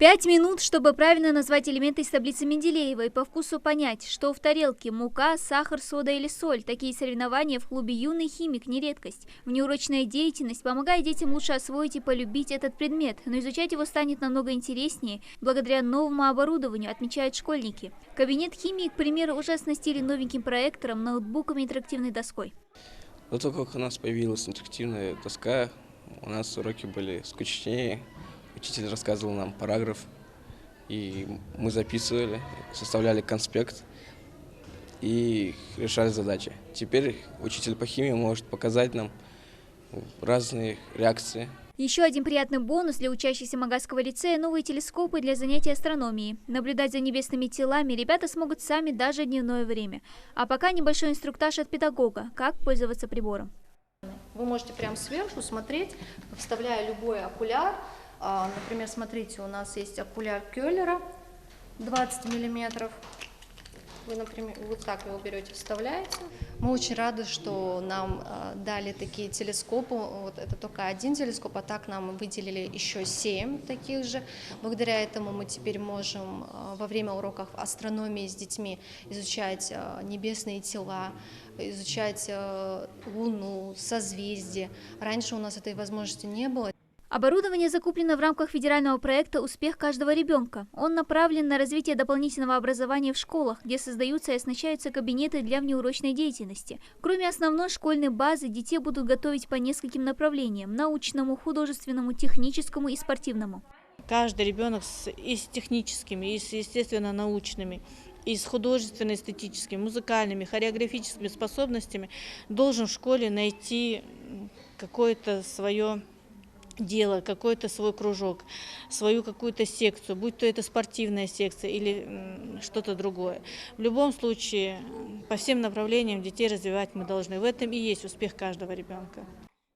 5 минут, чтобы правильно назвать элементы из таблицы Менделеева и по вкусу понять, что в тарелке – мука, сахар, сода или соль. Такие соревнования в клубе «Юный химик» не редкость. Внеурочная деятельность помогает детям лучше освоить и полюбить этот предмет, но изучать его станет намного интереснее благодаря новому оборудованию, отмечают школьники. Кабинет химии, к примеру, уже оснастили новеньким проектором, ноутбуком и интерактивной доской. До того, как у нас появилась интерактивная доска, у нас уроки были скучнее. Учитель рассказывал нам параграф, и мы записывали, составляли конспект и решали задачи. Теперь учитель по химии может показать нам разные реакции. Еще один приятный бонус для учащихся Магатского лицея – новые телескопы для занятий астрономией. Наблюдать за небесными телами ребята смогут сами даже в дневное время. А пока небольшой инструктаж от педагога, как пользоваться прибором. Вы можете прямо сверху смотреть, вставляя любой окуляр. Например, смотрите, у нас есть окуляр Келлера 20 миллиметров. Вы, например, вот так его берете, вставляете. Мы очень рады, что нам дали такие телескопы. Вот это только один телескоп, а так нам выделили еще 7 таких же. Благодаря этому мы теперь можем во время уроков астрономии с детьми изучать небесные тела, изучать Луну, созвездия. Раньше у нас этой возможности не было. Оборудование закуплено в рамках федерального проекта «Успех каждого ребенка». Он направлен на развитие дополнительного образования в школах, где создаются и оснащаются кабинеты для внеурочной деятельности. Кроме основной школьной базы, детей будут готовить по нескольким направлениям – научному, художественному, техническому и спортивному. Каждый ребенок и с техническими, и с естественно-научными, и с художественно-эстетическими, музыкальными, хореографическими способностями должен в школе найти какое-то свое дело, какой-то свой кружок, свою какую-то секцию, будь то это спортивная секция или что-то другое. В любом случае, по всем направлениям детей развивать мы должны. В этом и есть успех каждого ребенка.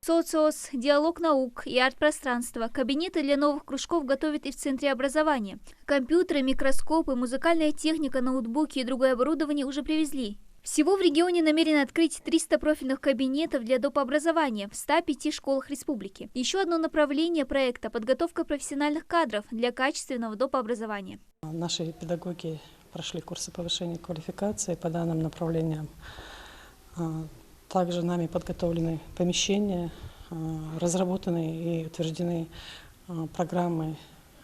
Социос, диалог наук и арт-пространство. Кабинеты для новых кружков готовят и в Центре образования. Компьютеры, микроскопы, музыкальная техника, ноутбуки и другое оборудование уже привезли. Всего в регионе намерены открыть 300 профильных кабинетов для доп. Образования в 105 школах республики. Еще одно направление проекта – подготовка профессиональных кадров для качественного доп. Образования. Наши педагоги прошли курсы повышения квалификации по данным направлениям. Также нами подготовлены помещения, разработаны и утверждены программы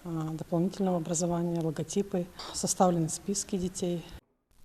дополнительного образования, логотипы, составлены списки детей.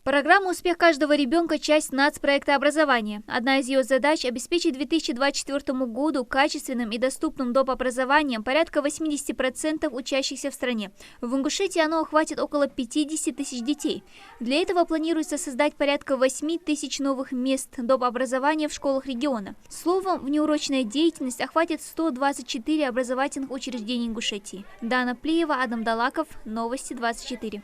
Программа «Успех каждого ребенка» – часть нацпроекта образования. Одна из ее задач – обеспечить к 2024 году качественным и доступным доп. Образованием порядка 80% учащихся в стране. В Ингушетии оно охватит около 50 тысяч детей. Для этого планируется создать порядка 8 тысяч новых мест доп. Образования в школах региона. Словом, внеурочная деятельность охватит 124 образовательных учреждений Ингушетии. Дана Плиева, Адам Далаков, Новости 24.